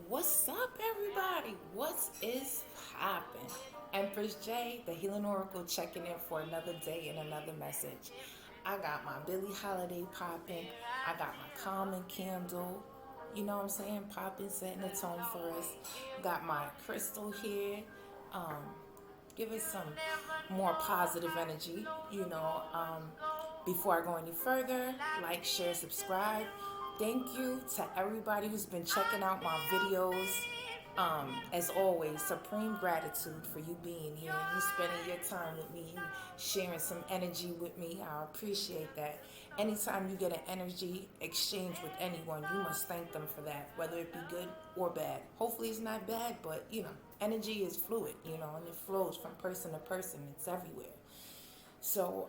What's up, everybody? What is poppin'? Empress J, the Healing Oracle, checking in for another day and another message. I got my Billie Holiday popping. I got my calming candle. You know what I'm saying? Popping, setting the tone for us. Got my crystal here. Um, Give us some more positive energy. Before I go any further, like, share, subscribe. Thank you to everybody who's been checking out my videos. As always, supreme gratitude for you being here, you spending your time with me, you sharing some energy with me. I appreciate that. Anytime you get an energy exchange with anyone, you must thank them for that, whether it be good or bad. Hopefully, it's not bad, but energy is fluid, and it flows from person to person. It's everywhere. So,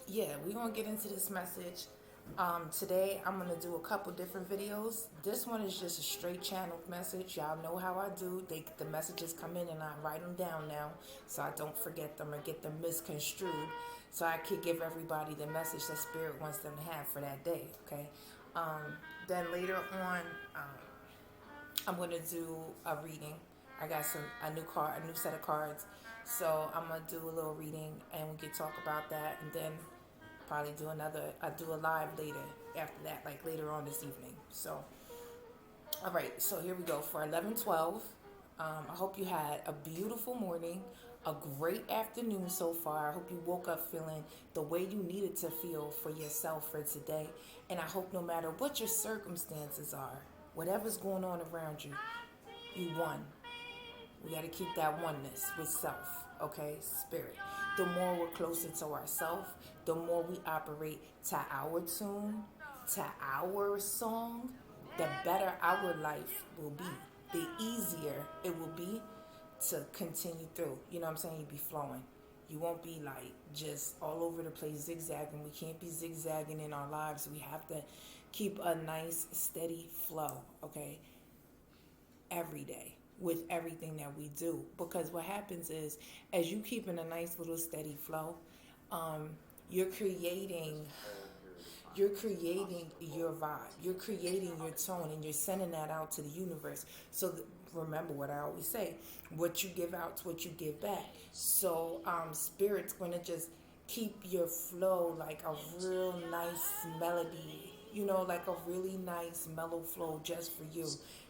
yeah, we're gonna get into this message. Today I'm gonna do a couple different videos. This one is just a straight channeled message. Y'all know how I do. The messages come in and I write them down now, so I don't forget them or get them misconstrued. So I could give everybody the message that Spirit wants them to have for that day. Okay. Then later on, I'm gonna do a reading. I got a new set of cards. So I'm gonna do a little reading, and we can talk about that, and then probably do another. I do a live later after that, like later on this evening. So, all right. So here we go for 11:12. I hope you had a beautiful morning, a great afternoon so far. I hope you woke up feeling the way you needed to feel for yourself for today. And I hope no matter what your circumstances are, whatever's going on around you, you won. We got to keep that oneness with self, okay? Spirit. The more we're closer to ourself, the more we operate to our tune, to our song, the better our life will be. The easier it will be to continue through. You know what I'm saying? You'll be flowing. You won't be like just all over the place zigzagging. We can't be zigzagging in our lives. We have to keep a nice, steady flow, okay? Every day with everything that we do, because what happens is, as you keep in a nice little steady flow, um, you're creating you're creating your vibe, you're creating your tone, and you're sending that out to the universe. So remember what I always say: what you give out to what you give back. So Spirit's going to just keep your flow like a real nice melody, like a really nice mellow flow just for you,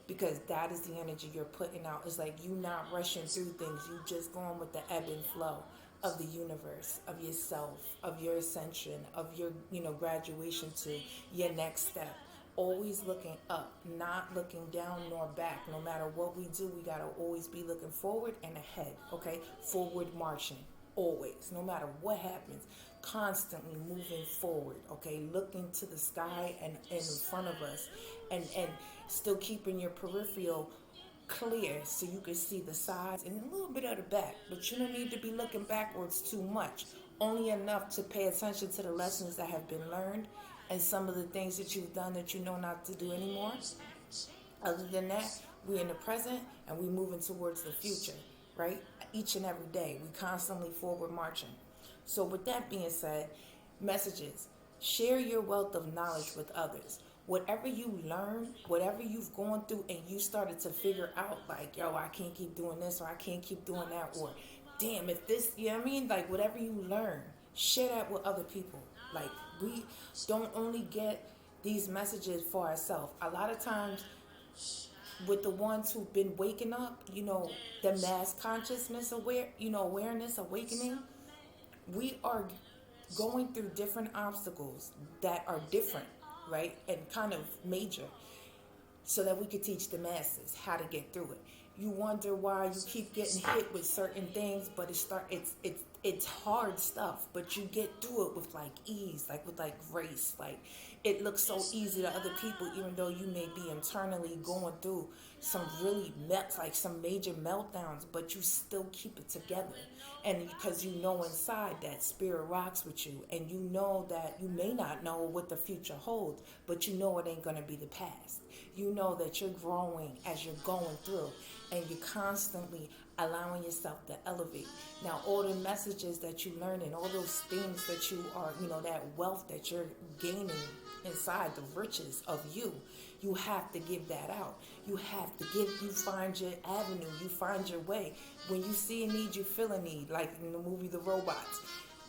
because that is the energy you're putting out. It's like you not rushing through things, you just going with the ebb and flow of the universe, of yourself, of your ascension, of your graduation to your next step. Always looking up, not looking down nor back. No matter what we do, we gotta always be looking forward and ahead. Okay, forward marching, always, no matter what happens, constantly moving forward. Okay, looking to the sky and in front of us, and still keeping your peripheral clear so you can see the sides and a little bit of the back, but you don't need to be looking backwards too much, only enough to pay attention to the lessons that have been learned and some of the things that you've done that you know not to do anymore. Other than that, we're in the present and we're moving towards the future, right? Each and every day we constantly forward marching. So with that being said, messages: share your wealth of knowledge with others. Whatever you learn, whatever you've gone through, and you started to figure out, like, yo, I can't keep doing this, or I can't keep doing that, or damn, if this, you know what I mean? Like, whatever you learn, share that with other people. Like, we don't only get these messages for ourselves. A lot of times, with the ones who've been waking up, the mass consciousness awareness, awakening, we are going through different obstacles that are different, right? And kind of major, so that we could teach the masses how to get through it. You wonder why you keep getting hit with certain things, but it's hard stuff, but you get through it with like ease, like with like grace. Like, it looks so easy to other people, even though you may be internally going through some really like some major meltdowns, but you still keep it together. And because you know inside that Spirit rocks with you, and you know that you may not know what the future holds, but you know it ain't going to be the past. You know that you're growing as you're going through, and you're constantly allowing yourself to elevate. Now, all the messages that you learn and all those things that you are, that wealth that you're gaining inside, the riches of you. You have to give that out. You have to give, you find your avenue, you find your way. When you see a need, you feel a need, like in the movie The Robots.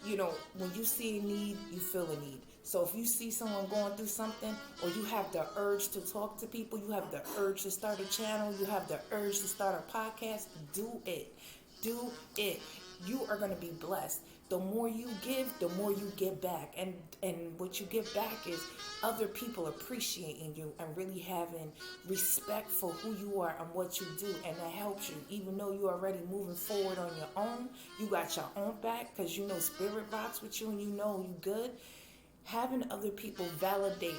You know, when you see a need, you feel a need. So if you see someone going through something, or you have the urge to talk to people, you have the urge to start a channel, you have the urge to start a podcast, do it. Do it. You are going to be blessed. The more you give, the more you get back. And what you get back is other people appreciating you and really having respect for who you are and what you do. And that helps you. Even though you're already moving forward on your own, you got your own back because you know spirit rocks with you and you know you good. Having other people validate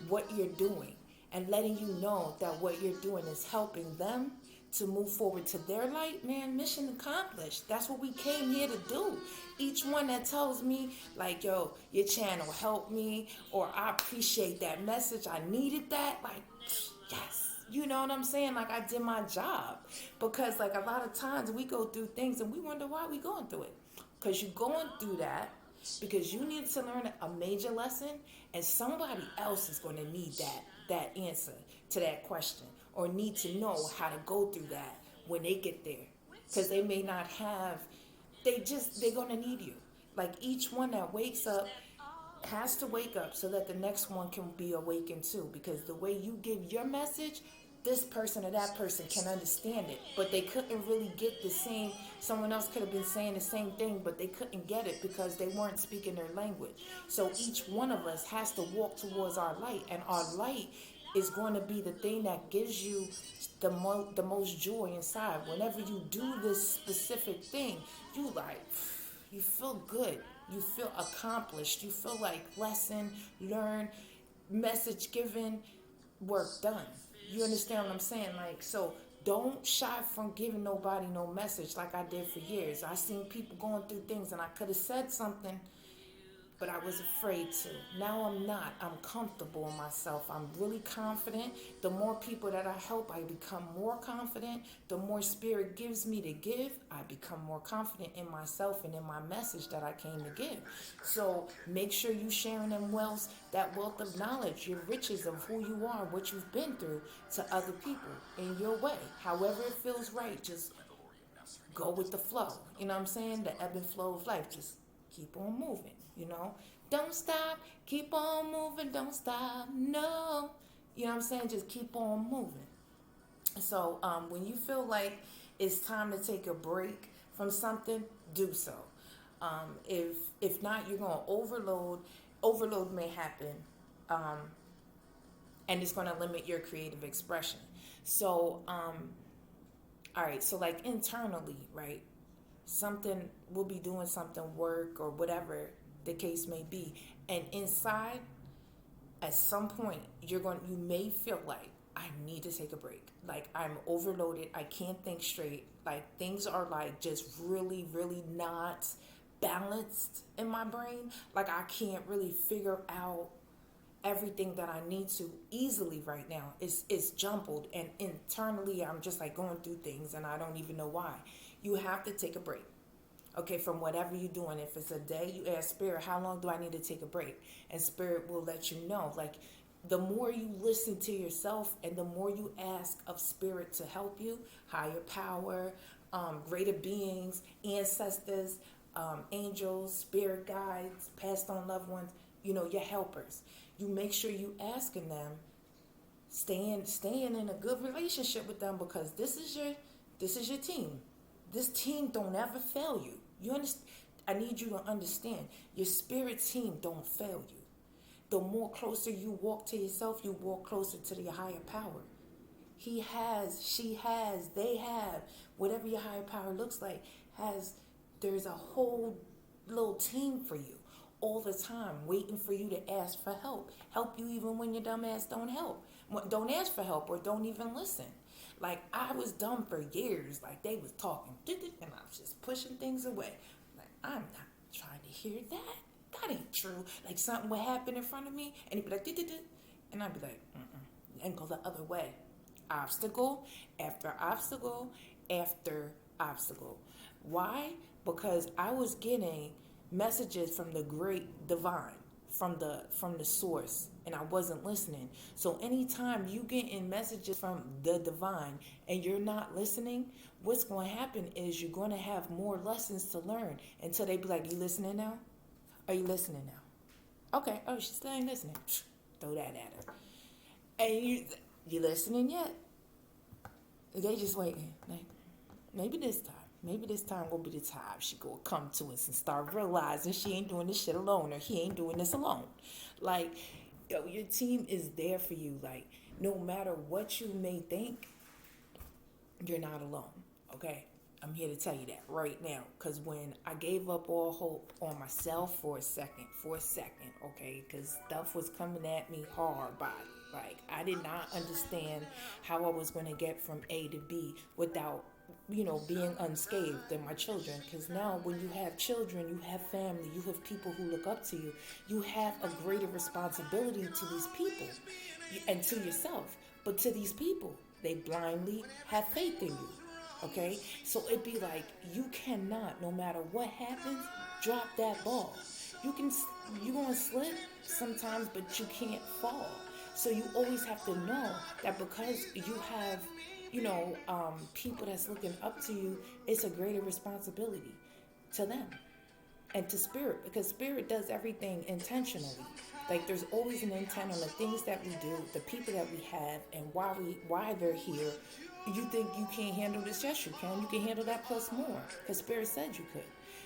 what you're doing and letting you know that what you're doing is helping them to move forward to their light, man, mission accomplished. That's what we came here to do. Each one that tells me, like, yo, your channel helped me, or I appreciate that message, I needed that, like, yes. You know what I'm saying? Like, I did my job. Because, like, a lot of times we go through things and we wonder why we going through it. Because you're going through that because you need to learn a major lesson, and somebody else is going to need that answer to that question, or need to know how to go through that when they get there. Because they may not have, they're going to need you. Like, each one that wakes up has to wake up so that the next one can be awakened too. Because the way you give your message, this person or that person can understand it, but they couldn't really get the same. Someone else could have been saying the same thing, but they couldn't get it because they weren't speaking their language. So each one of us has to walk towards our light, and our light is going to be the thing that gives you the most joy inside. Whenever you do this specific thing, you feel good, you feel accomplished, you feel like lesson learned, message given, work done. You understand what I'm saying? Like, so don't shy from giving nobody no message like I did for years. I seen people going through things and I could have said something, but I was afraid to. Now I'm not. I'm comfortable in myself. I'm really confident. The more people that I help, I become more confident. The more spirit gives me to give, I become more confident in myself and in my message that I came to give. So make sure you sharing that wealth of knowledge, your riches of who you are, what you've been through, to other people in your way. However it feels right, just go with the flow. You know what I'm saying? The ebb and flow of life. Just keep on moving. You know, don't stop, keep on moving, don't stop, no. You know what I'm saying? Just keep on moving. So when you feel like it's time to take a break from something, do so. If not, you're going to overload. Overload may happen, and it's going to limit your creative expression. So, all right, so like internally, right? We'll be doing something, work or whatever the case may be, and inside, at some point, you may feel like, I need to take a break. Like, I'm overloaded. I can't think straight. Like, things are like just really, really not balanced in my brain. Like, I can't really figure out everything that I need to easily right now. It's jumbled, and internally, I'm just like going through things, and I don't even know why. You have to take a break. Okay, from whatever you're doing. If it's a day, you ask Spirit, how long do I need to take a break? And Spirit will let you know. Like, the more you listen to yourself and the more you ask of Spirit to help you, higher power, greater beings, ancestors, angels, spirit guides, passed on loved ones, your helpers. You make sure you asking them, staying in a good relationship with them, because this is your team. This team don't ever fail you. You understand? I need you to understand. Your spirit team don't fail you. The more closer you walk to yourself, you walk closer to your higher power. He has, she has, they have, whatever your higher power looks like, there's a whole little team for you all the time, waiting for you to ask for help. Help you even when your dumb ass don't help. Don't ask for help, or don't even listen. Like, I was dumb for years. Like, they was talking, and I was just pushing things away. Like, I'm not trying to hear that. That ain't true. Like, something would happen in front of me, and he'd be like, and I'd be like, and go the other way. Obstacle after obstacle after obstacle. Why? Because I was getting messages from the great divine. from the source, and I wasn't listening. So anytime you get in messages from the divine and you're not listening, what's going to happen is you're going to have more lessons to learn until they be like, you listening now? Are you listening now? Okay. Oh, she still ain't listening. Throw that at her. And you listening yet? They just waiting. Like, maybe this time will be the time she gonna come to us and start realizing she ain't doing this shit alone, or he ain't doing this alone. Like, yo, your team is there for you. Like, no matter what you may think, you're not alone. Okay? I'm here to tell you that right now. Because when I gave up all hope on myself for a second, okay? Because stuff was coming at me hard by it. Like, I did not understand how I was going to get from A to B without, being unscathed than my children. Because now when you have children, you have family, you have people who look up to you, you have a greater responsibility to these people and to yourself. But to these people, they blindly have faith in you. Okay? So it'd be like, you cannot, no matter what happens, drop that ball. You're going to slip sometimes, but you can't fall. So you always have to know that because you have, people that's looking up to you, it's a greater responsibility to them and to spirit, because spirit does everything intentionally. Like, there's always an intent on the things that we do, the people that we have, and why they're here. You think you can't handle this? Yes, you can. You can handle that plus more, because spirit said you could.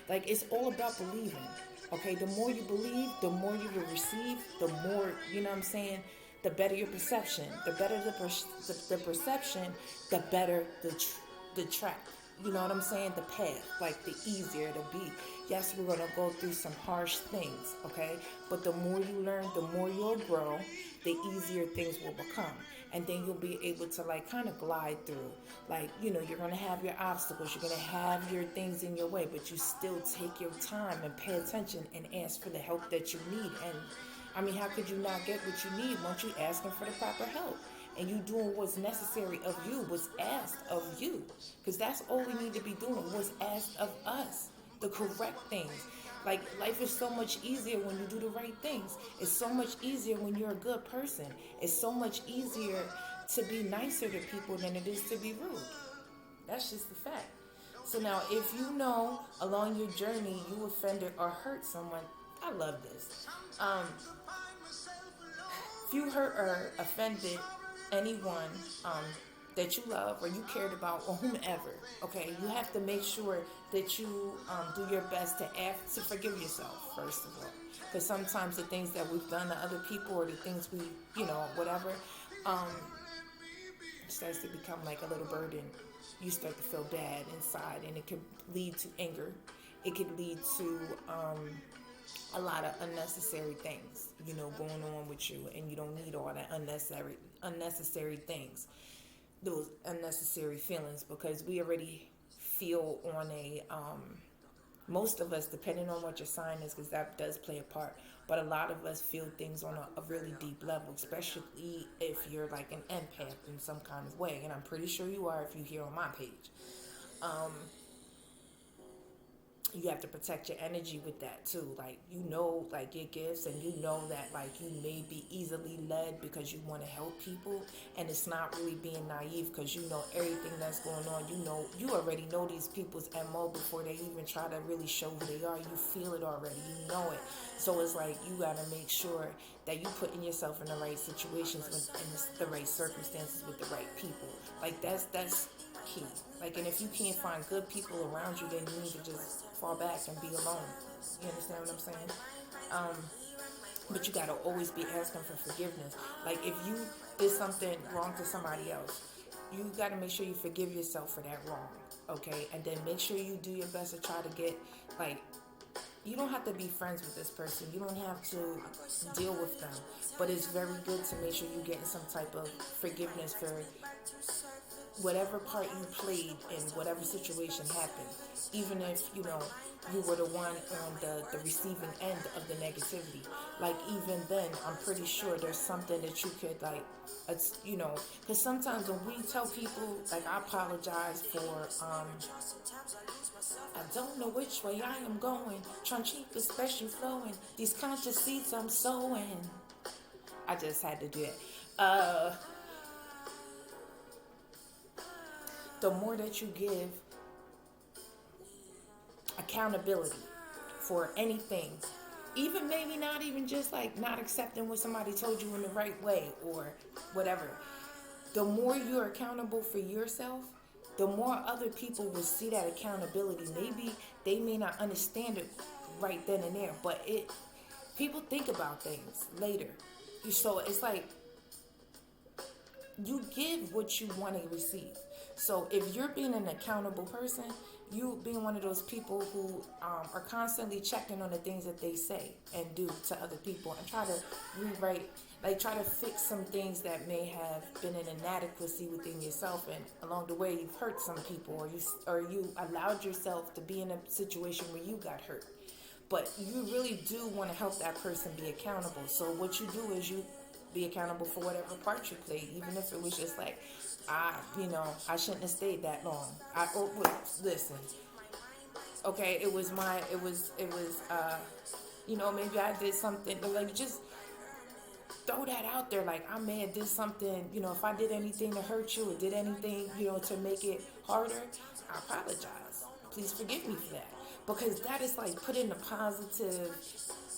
Like, it's all about believing. Okay, the more you believe, the more you will receive, the more, the better your perception. The better the perception, the better the track. You know what I'm saying? The path, like, the easier it'll be. Yes, we're going to go through some harsh things, okay? But the more you learn, the more you'll grow, the easier things will become. And then you'll be able to, like, kind of glide through. Like, you're going to have your obstacles. You're going to have your things in your way, but you still take your time and pay attention and ask for the help that you need. And, I mean, how could you not get what you need once you asking for the proper help? And you doing what's necessary of you, what's asked of you. Because that's all we need to be doing, what's asked of us. The correct things. Like, life is so much easier when you do the right things. It's so much easier when you're a good person. It's so much easier to be nicer to people than it is to be rude. That's just the fact. So now, if you know along your journey you offended or hurt someone, I love this. If you hurt or offended anyone that you love or you cared about or whomever, okay, you have to make sure that you do your best to forgive yourself, first of all. Because sometimes the things that we've done to other people, or the things we, whatever, starts to become like a little burden. You start to feel bad inside, and it could lead to anger. It could lead to a lot of unnecessary things, going on with you, and you don't need all that unnecessary things, those unnecessary feelings, because we already feel on a, most of us, depending on what your sign is, because that does play a part, but a lot of us feel things on a really deep level, especially if you're like an empath in some kind of way, and I'm pretty sure you are if you're here on my page. You have to protect your energy with that too. Like, like your gifts, and that, like, you may be easily led because you want to help people, and it's not really being naive, because everything that's going on. You already know these people's MO before they even try to really show who they are. You feel it already. You know it. So it's like, you got to make sure that you putting yourself in the right situations, in the right circumstances, with the right people. Like, that's key. Like, and if you can't find good people around you, then you need to just fall back and be alone. You understand what I'm saying? But you gotta always be asking for forgiveness. Like, if you did something wrong to somebody else, you gotta make sure you forgive yourself for that wrong. Okay? And then make sure you do your best to try to get, like, you don't have to be friends with this person. You don't have to deal with them. But it's very good to make sure you're getting some type of forgiveness for whatever part you played in whatever situation happened. Even if, you were the one on the receiving end of the negativity. Like, even then, I'm pretty sure there's something that you could, like, because sometimes when we tell people, like, I apologize for I don't know which way I am going. Trying to keep the special flowing. These conscious seeds I'm sowing. I just had to do it. The more that you give accountability for anything, even maybe not even just like not accepting what somebody told you in the right way or whatever, the more you're accountable for yourself, the more other people will see that accountability. Maybe they may not understand it right then and there, but people think about things later. So it's like you give what you want to receive. So if you're being an accountable person, you being one of those people who are constantly checking on the things that they say and do to other people and try to rewrite, like try to fix some things that may have been an inadequacy within yourself, and along the way you've hurt some people, or you allowed yourself to be in a situation where you got hurt. But you really do want to help that person be accountable. So what you do is you be accountable for whatever part you played, even if it was just like, I shouldn't have stayed that long. Listen, okay, maybe I did something, but like just throw that out there. Like I may have did something, if I did anything to hurt you or did anything, to make it harder, I apologize. Please forgive me for that. Because that is like putting a positive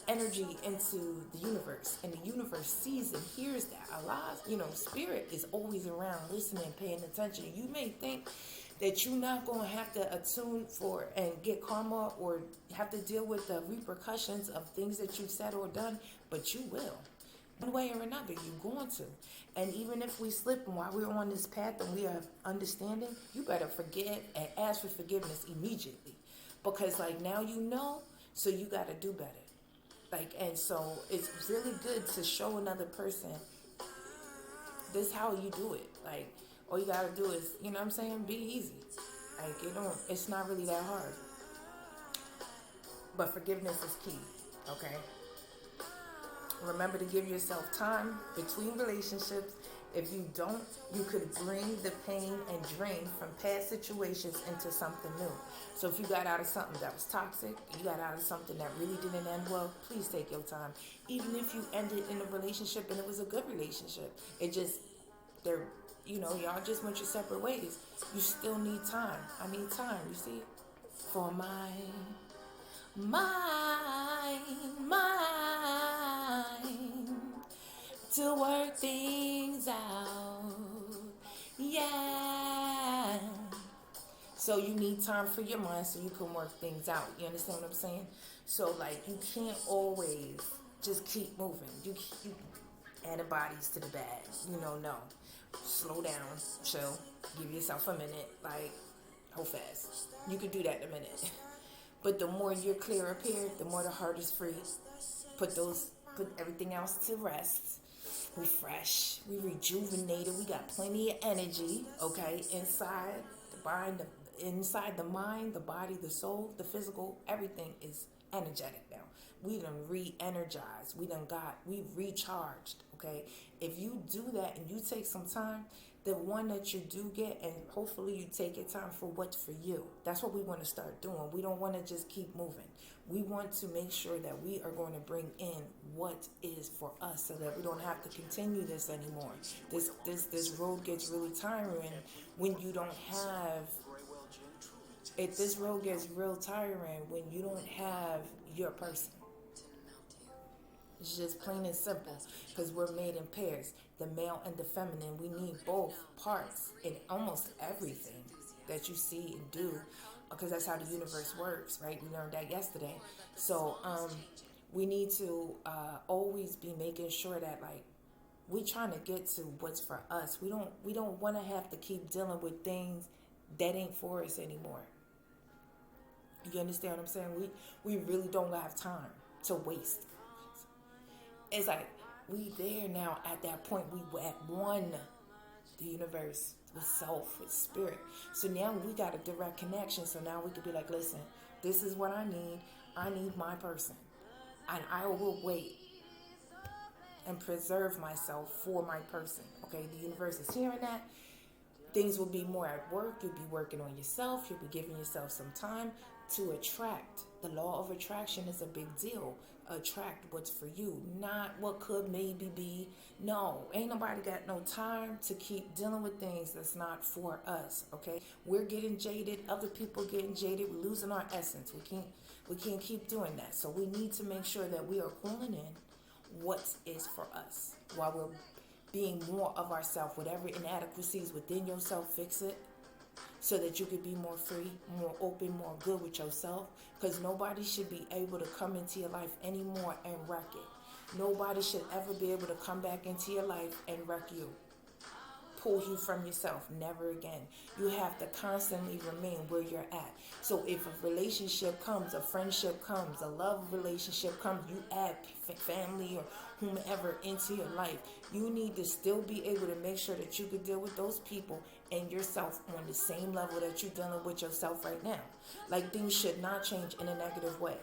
energy into the universe, and the universe sees and hears that. Allah, spirit is always around, listening, paying attention. You may think that you're not going to have to attune for and get karma or have to deal with the repercussions of things that you've said or done, but you will. One way or another, you're going to. And even if we slip and while we're on this path and we are understanding, you better forgive and ask for forgiveness immediately. Because now so you got to do better. And so it's really good to show another person this how you do it. All you got to do is, be easy. It's not really that hard. But forgiveness is key, okay? Remember to give yourself time between relationships. If you don't, you could bring the pain and drain from past situations into something new. So if you got out of something that was toxic, you got out of something that really didn't end well, please take your time. Even if you ended in a relationship and it was a good relationship, y'all just went your separate ways. You still need time. I need time, you see, for mine, to work things out. Yeah. So you need time for your mind so you can work things out. You understand what I'm saying? So you can't always just keep moving. You antibodies to the bad. No. Slow down, chill, give yourself a minute, hold fast. You can do that in a minute. But the more you're clear up here, the more the heart is free. Put everything else to rest. We fresh, we rejuvenated, we got plenty of energy, okay, inside the mind, the body, the soul, the physical, everything is energetic now. We done re-energized, we recharged, okay? If you do that and you take some time, the one that you do get, and hopefully you take your time for what's for you. That's what we want to start doing. We don't want to just keep moving. We want to make sure that we are going to bring in what is for us so that we don't have to continue this anymore. This road gets really tiring when you don't have it. This road gets real tiring when you don't have your person. It's just plain and simple, because we're made in pairs, the male and the feminine. We need both parts in almost everything that you see and do, because that's how the universe works, right? We learned that yesterday. So we need to always be making sure that we're trying to get to what's for us. We don't want to have to keep dealing with things that ain't for us anymore. You understand what I'm saying? We really don't have time to waste. It's we there now at that point. We at one, the universe, with self, with spirit. So now we got a direct connection. So now we could be listen, this is what I need. I need my person. And I will wait and preserve myself for my person. Okay, the universe is hearing that. Things will be more at work. You'll be working on yourself. You'll be giving yourself some time to attract. The law of attraction is a big deal. Attract what's for you, not what could maybe be. No, ain't nobody got no time to keep dealing with things that's not for us. Okay, we're getting jaded. Other people getting jaded. We're losing our essence. We can't keep doing that. So we need to make sure that we are pulling in what is for us while we're being more of ourselves. Whatever inadequacies within yourself, fix it so that you could be more free, more open, more good with yourself. Because nobody should be able to come into your life anymore and wreck it. Nobody should ever be able to come back into your life and wreck you. Pull you from yourself. Never again. You have to constantly remain where you're at. So if a relationship comes, a friendship comes, a love relationship comes, you add family or whomever into your life, you need to still be able to make sure that you can deal with those people and yourself on the same level that you're dealing with yourself right now. Like, things should not change in a negative way.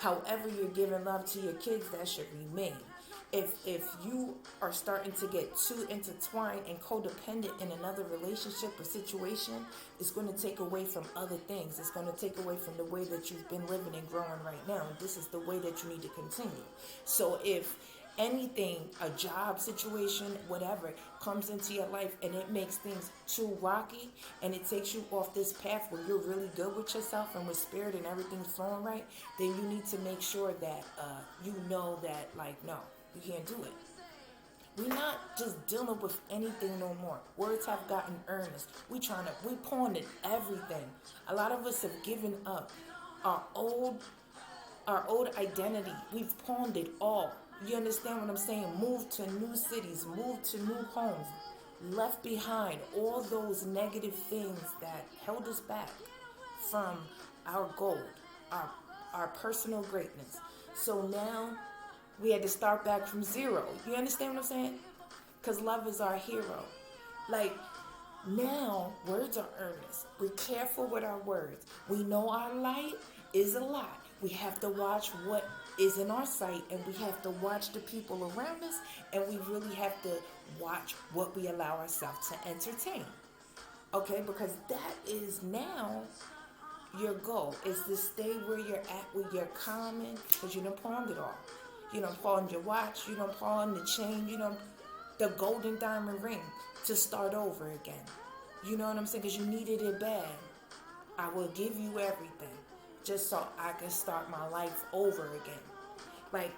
However you're giving love to your kids, that should remain. If you are starting to get too intertwined and codependent in another relationship or situation, it's going to take away from other things. It's going to take away from the way that you've been living and growing right now. And this is the way that you need to continue. So if anything, a job situation, whatever, comes into your life and it makes things too rocky and it takes you off this path where you're really good with yourself and with spirit and everything's flowing right, then you need to make sure that you know that, like, no, you can't do it. We're not just dealing with anything no more. Words have gotten earnest. We pawned everything. A lot of us have given up our old identity. We've pawned it all. You understand what I'm saying? Moved to new cities, moved to new homes, left behind all those negative things that held us back from our goal, our personal greatness. So now we had to start back from zero. You understand what I'm saying? Because love is our hero. Like, now words are earnest. We're careful with our words. We know our light is a lot. We have to watch what is in our sight, and we have to watch the people around us, and we really have to watch what we allow ourselves to entertain. Okay, because that is now your goal, is to stay where you're at, where you're calming, because you done pawned it all. You done pawned your watch, you done pawned the chain, you done the golden diamond ring to start over again. You know what I'm saying? Because you needed it bad. I will give you everything just so I can start my life over again. Like,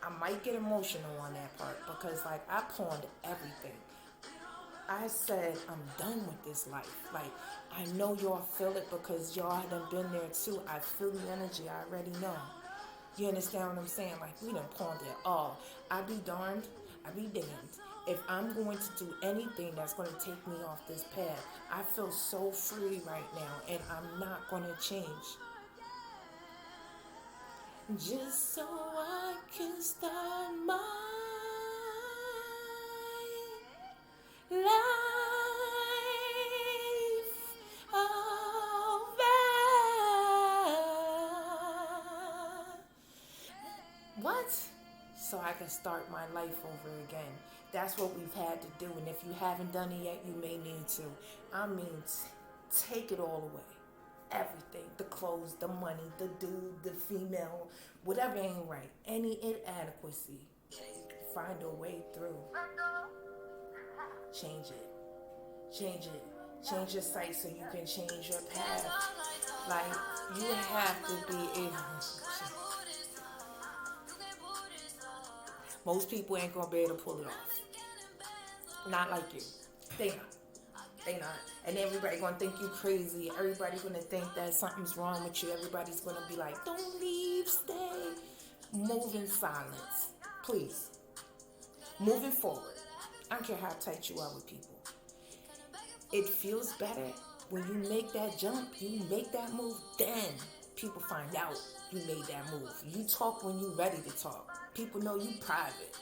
I might get emotional on that part because, like, I pawned everything. I said, I'm done with this life. Like, I know y'all feel it because y'all done been there too. I feel the energy. I already know. You understand what I'm saying? Like, we done pawned it all. I be darned. I be damned. If I'm going to do anything that's going to take me off this path, I feel so free right now, and I'm not going to change. Just so I can start my life over. What? So I can start my life over again. That's what we've had to do. And if you haven't done it yet, you may need to. I mean, take it all away. Everything, the clothes, the money, the dude, the female, whatever ain't right, any inadequacy, find a way through. Change it. Change your sight so you can change your path. Like, you have to be able. Most people ain't gonna be able to pull it off. Not like you. They not. And everybody gonna think you crazy. Everybody's gonna think that something's wrong with you. Everybody's gonna be like, don't leave, stay. Move in silence. Please. Moving forward. I don't care how tight you are with people. It feels better when you make that jump, you make that move, then people find out you made that move. You talk when you're ready to talk. People know you private.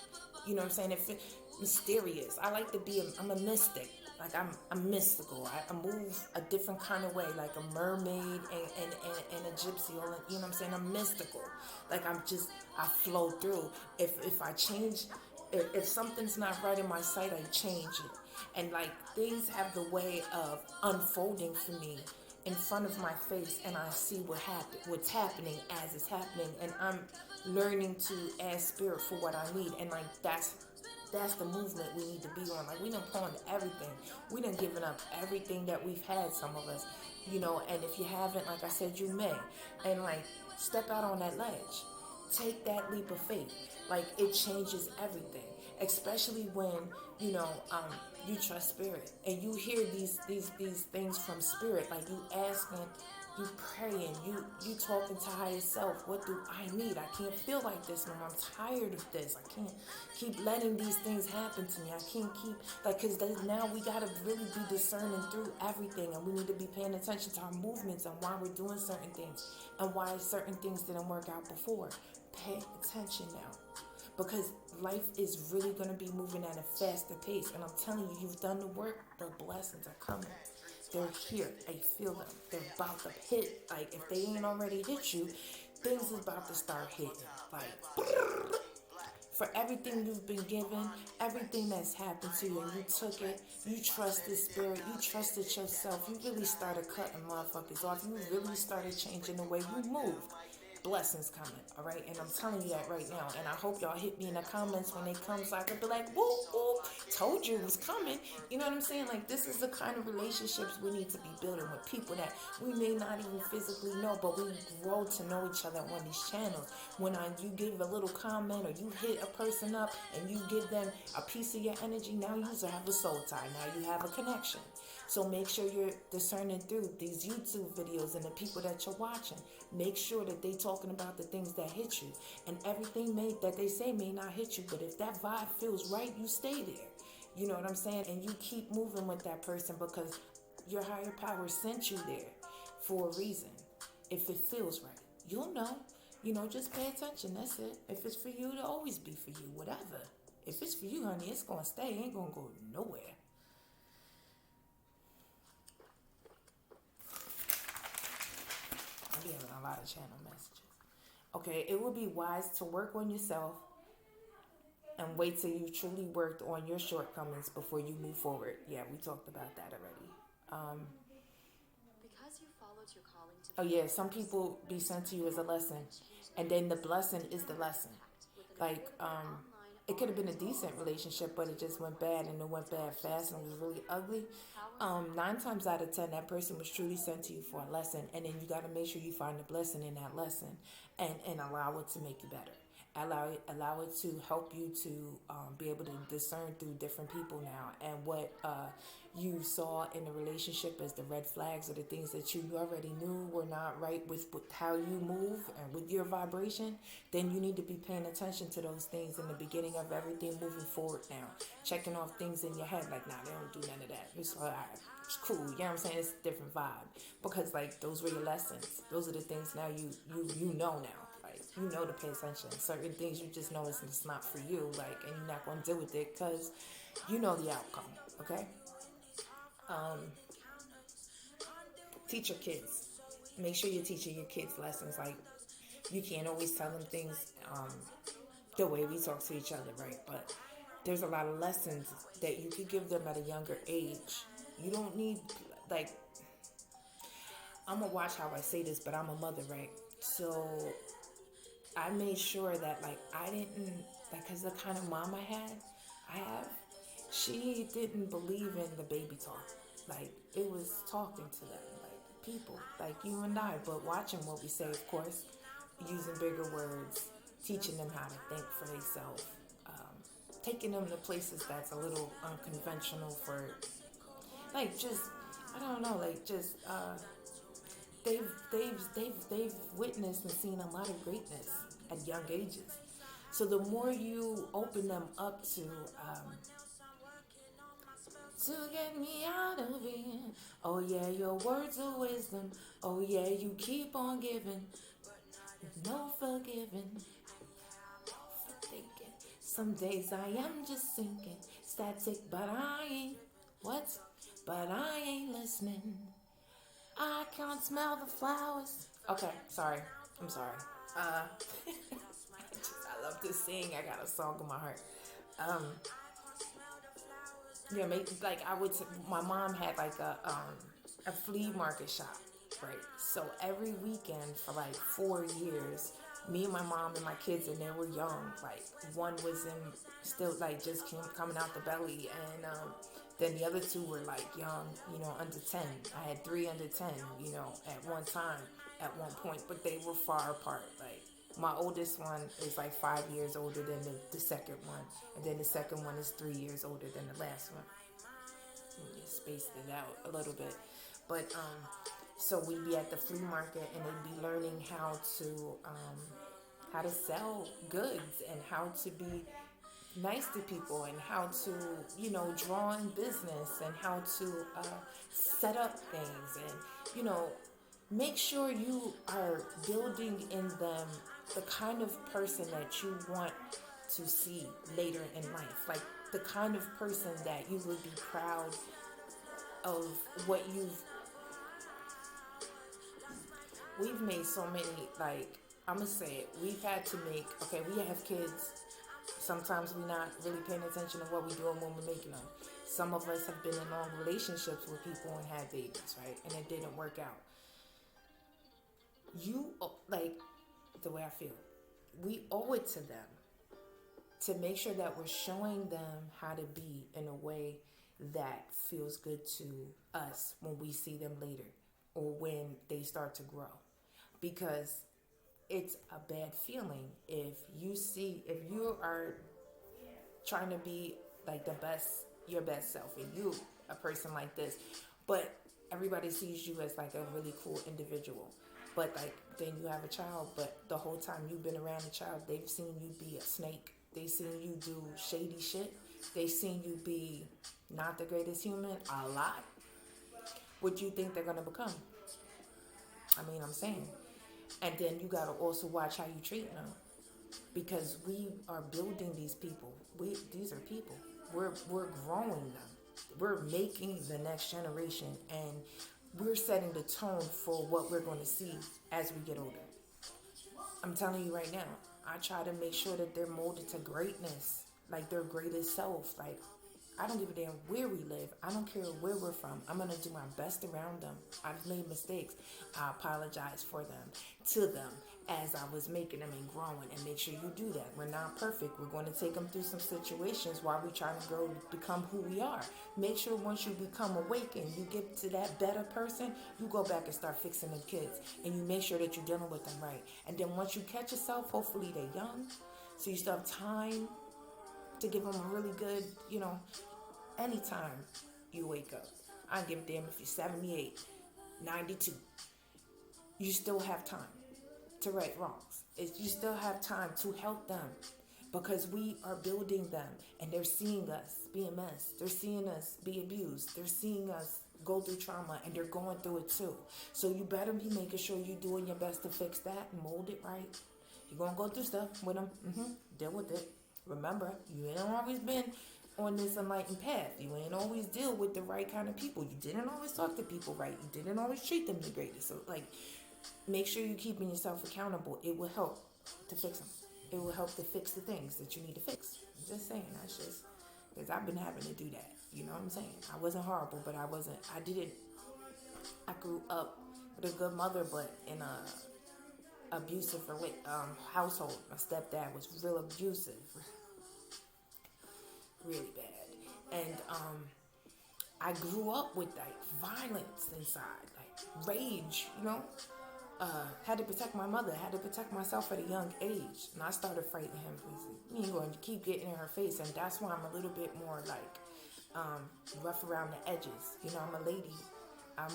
You know what I'm saying? It's mysterious. I like to be, I'm a mystic. Like, I'm mystical. I move a different kind of way, like a mermaid and a gypsy. Or, you know what I'm saying? I'm mystical. Like, I flow through. If I change, if something's not right in my sight, I change it. And like things have the way of unfolding for me in front of my face, and I see what's happening as it's happening, and I'm learning to ask spirit for what I need. And like that's the movement we need to be on. Like we done pawned everything. We done given up everything that we've had, some of us, and if you haven't, like I said, you may. And like step out on that ledge. Take that leap of faith. Like it changes everything. Especially when, you know, um, you trust spirit and you hear these things from spirit. Like you asking, you praying, you talking to higher self. What do I need? I can't feel like this no more. I'm tired of this. I can't keep letting these things happen to me. I can't keep because now we gotta really be discerning through everything, and we need to be paying attention to our movements and why we're doing certain things and why certain things didn't work out before. Pay attention now, because life is really going to be moving at a faster pace. And I'm telling you, you've done the work, the blessings are coming. They're here. I feel them. They're about to hit. Like, if they ain't already hit you, things is about to start hitting. Like, for everything you've been given, everything that's happened to you, and you took it, you trusted spirit, you trusted yourself, you really started cutting motherfuckers off, you really started changing the way you move. Blessings coming, all right? And I'm telling you that right now. And I hope y'all hit me in the comments when they come so I can be like, woo, woo, told you it was coming. You know what I'm saying? Like, this is the kind of relationships we need to be building with people that we may not even physically know, but we grow to know each other on these channels. When you give a little comment or you hit a person up and you give them a piece of your energy, now you have a soul tie. Now you have a connection. So make sure you're discerning through these YouTube videos and the people that you're watching. Make sure that they talking about the things that hit you. And everything that they say may not hit you, but if that vibe feels right, you stay there. You know what I'm saying? And you keep moving with that person because your higher power sent you there for a reason. If it feels right, you'll know. Just pay attention. That's it. If it's for you, it'll always be for you. Whatever. If it's for you, honey, it's going to stay. It ain't going to go nowhere. I'm getting a lot of channel messages. Okay, it would be wise to work on yourself and wait till you truly worked on your shortcomings before you move forward. Yeah, we talked about that already. Because you followed your calling to. Oh yeah, some people be sent to you as a lesson, and then the blessing is the lesson. Like it could have been a decent relationship, but it just went bad, and it went bad fast, and it was really ugly. 9 times out of 10, that person was truly sent to you for a lesson, and then you got to make sure you find the blessing in that lesson, and allow it to make you better. Allow it to help you to be able to discern through different people now, and what you saw in the relationship as the red flags or the things that you already knew were not right with how you move and with your vibration. Then you need to be paying attention to those things in the beginning of everything moving forward now. Checking off things in your head like, nah, they don't do none of that. It's all right. It's cool. You know what I'm saying? It's a different vibe. Because like those were your lessons. Those are the things now you know now. Like you know to pay attention. Certain things you just know it's not for you. Like, and you're not going to deal with it because you know the outcome. Okay? Teach your kids. Make sure you're teaching your kids lessons. Like, you can't always tell them things the way we talk to each other, right? But there's a lot of lessons that you could give them at a younger age. You don't need, like, I'm going to watch how I say this, but I'm a mother, right? So I made sure that, like, I didn't, like, because the kind of mom I have, she didn't believe in the baby talk. Like, it was talking to them, like people, like you and I, but watching what we say, of course, using bigger words, teaching them how to think for themselves, taking them to places that's a little unconventional for, like, just, I don't know, like, just, they've witnessed and seen a lot of greatness at young ages. So the more you open them up to get me out of here. Oh yeah, your words of wisdom. Oh yeah, you keep on giving. No forgiving. No for thinking. Some days I am just sinking. Static, but I ain't. What? But I ain't listening. I can't smell the flowers. Okay, sorry. I'm sorry. I love to sing. I got a song in my heart. Yeah, like my mom had like a flea market shop, right? So every weekend for like 4 years, me and my mom and my kids, and they were young. Like one was in still like just coming out the belly, and then the other two were like young, under 10. I had three under 10, at one time, at one point, but they were far apart. Like my oldest one is like 5 years older than the second one, and then the second one is 3 years older than the last one. Spaced it out a little bit, but so we'd be at the flea market, and they'd be learning how to sell goods and how to be nice to people and how to draw in business and how to set up things and make sure you are building in them the kind of person that you want to see later in life, like the kind of person that you would be proud of what we've made so many, like, I'm gonna say it, we've had to make, okay, we have kids, sometimes we're not really paying attention to what we're doing when we're making them. Some of us have been in long relationships with people and had babies, right, and it didn't work out. Like, the way I feel, we owe it to them to make sure that we're showing them how to be in a way that feels good to us when we see them later or when they start to grow. Because it's a bad feeling if you are trying to be like your best self, and you a person like this, but everybody sees you as like a really cool individual. But like then you have a child, but the whole time you've been around the child, they've seen you be a snake. They've seen you do shady shit. They've seen you be not the greatest human a lot. What do you think they're gonna become? I'm saying. And then you gotta also watch how you treat them, because we are building these people. These are people. We're growing them. We're making the next generation, and we're setting the tone for what we're going to see as we get older. I'm telling you right now, I try to make sure that they're molded to greatness, like their greatest self. Like, I don't give a damn where we live. I don't care where we're from. I'm going to do my best around them. I've made mistakes. I apologize for them, to them, as I was making them and growing, and make sure you do that. We're not perfect. We're going to take them through some situations while we're trying to grow to become who we are. Make sure once you become awakened, you get to that better person, you go back and start fixing them kids, and you make sure that you're dealing with them right. And then once you catch yourself, hopefully they're young, so you still have time to give them a really good, anytime you wake up. I don't give a damn if you're 78, 92. You still have time to right wrongs. You still have time to help them, because we are building them, and they're seeing us be a mess. They're seeing us be abused. They're seeing us go through trauma, and they're going through it too. So you better be making sure you're doing your best to fix that and mold it right. You're going to go through stuff with them. Deal with it. Remember, you ain't always been on this enlightened path. You ain't always deal with the right kind of people. You didn't always talk to people right. You didn't always treat them the greatest. So, like, make sure you're keeping yourself accountable. It will help to fix them. It will help to fix the things that you need to fix. I'm just saying, that's just, because I've been having to do that. You know what I'm saying? I wasn't horrible, but I grew up with a good mother, but in a abusive household. My stepdad was real abusive. Really bad. And I grew up with like violence inside, like rage, had to protect my mother, had to protect myself at a young age. And I started fighting him because he ain't going to keep getting in her face. And that's why I'm a little bit more like rough around the edges. I'm a lady.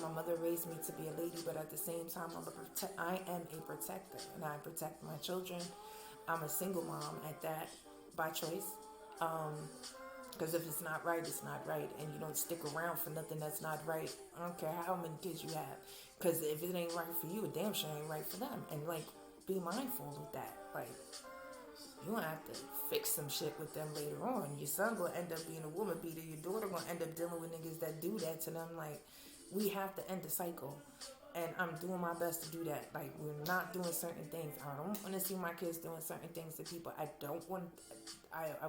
My mother raised me to be a lady, but at the same time, I am a protector, and I protect my children. I'm a single mom at that, by choice. Because if it's not right, it's not right, and you don't stick around for nothing that's not right. I don't care how many kids you have, because if it ain't right for you, it damn sure ain't right for them. And like, be mindful of that. Like, you gonna have to fix some shit with them later on. Your son gonna end up being a woman beater. Your daughter gonna end up dealing with niggas that do that to them. Like, we have to end the cycle. And I'm doing my best to do that. Like, we're not doing certain things. I don't want to see my kids doing certain things to people. I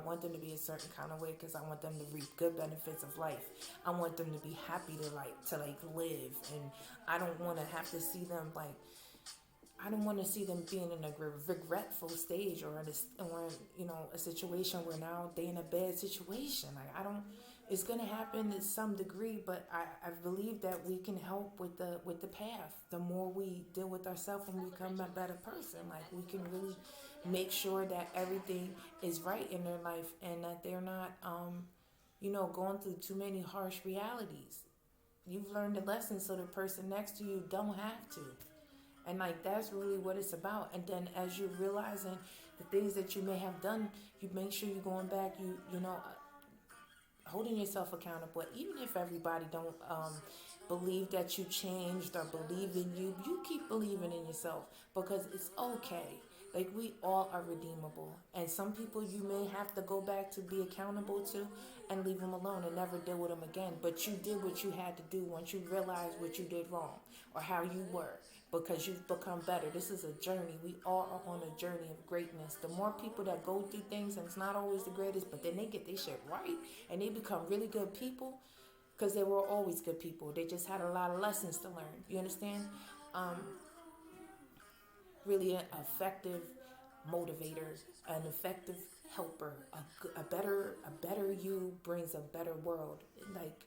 want them to be a certain kind of way because I want them to reap good benefits of life. I want them to be happy to live. And I don't want to have to see them I don't want to see them being in a regretful stage or a situation where now they in a bad situation. Like, I don't. It's gonna happen to some degree, but I believe that we can help with the path. The more we deal with ourselves and become a better person, like, we can really make sure that everything is right in their life and that they're not going through too many harsh realities. You've learned a lesson so the person next to you don't have to. And like, that's really what it's about. And then as you're realizing the things that you may have done, you make sure you're going back, holding yourself accountable. Even if everybody don't believe that you changed or believe in you, you keep believing in yourself because it's okay. Like, we all are redeemable. And some people you may have to go back to be accountable to and leave them alone and never deal with them again. But you did what you had to do once you realized what you did wrong or how you were, because you've become better. This is a journey. We all are on a journey of greatness. The more people that go through things, and it's not always the greatest, but then they get their shit right and they become really good people, because they were always good people. They just had a lot of lessons to learn. You understand? Really an effective motivator, an effective helper. A better you brings a better world. Like,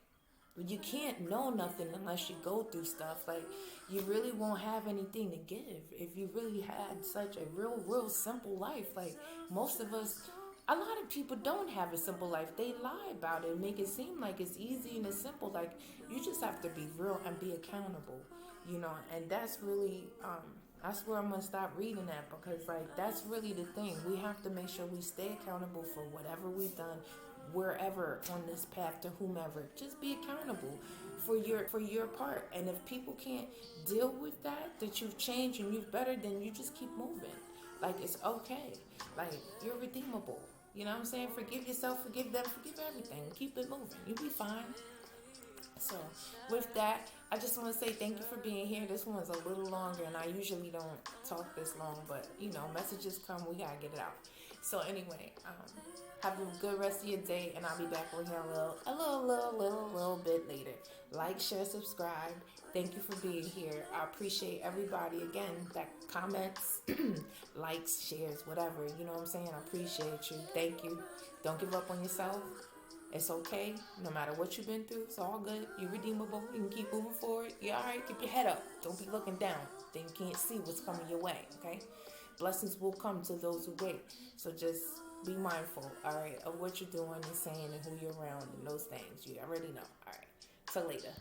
you can't know nothing unless you go through stuff. Like, you really won't have anything to give if you really had such a real simple life. Like, most of us, a lot of people don't have a simple life. They lie about it and make it seem like it's easy and it's simple. Like, you just have to be real and be accountable, and that's really that's where I'm gonna stop reading that, because like, that's really the thing. We have to make sure we stay accountable for whatever we've done, wherever on this path, to whomever. Just be accountable for your part. And if people can't deal with that you've changed and you've better, then you just keep moving. Like, it's okay. Like, you're redeemable. You know what I'm saying? Forgive yourself, forgive them, forgive everything. Keep it moving. You'll be fine. So, with that, I just want to say thank you for being here. This one's a little longer, and I usually don't talk this long, but messages come, we gotta get it out. So anyway, have a good rest of your day, and I'll be back with you a little bit later. Like, share, subscribe. Thank you for being here. I appreciate everybody again that comments, likes, shares, whatever. You know what I'm saying? I appreciate you. Thank you. Don't give up on yourself. It's okay. No matter what you've been through, it's all good. You're redeemable. You can keep moving forward. You're all right. Keep your head up. Don't be looking down. Then you can't see what's coming your way, okay? Blessings will come to those who wait. So just be mindful, all right, of what you're doing and saying and who you're around and those things. You already know. All right. Till later.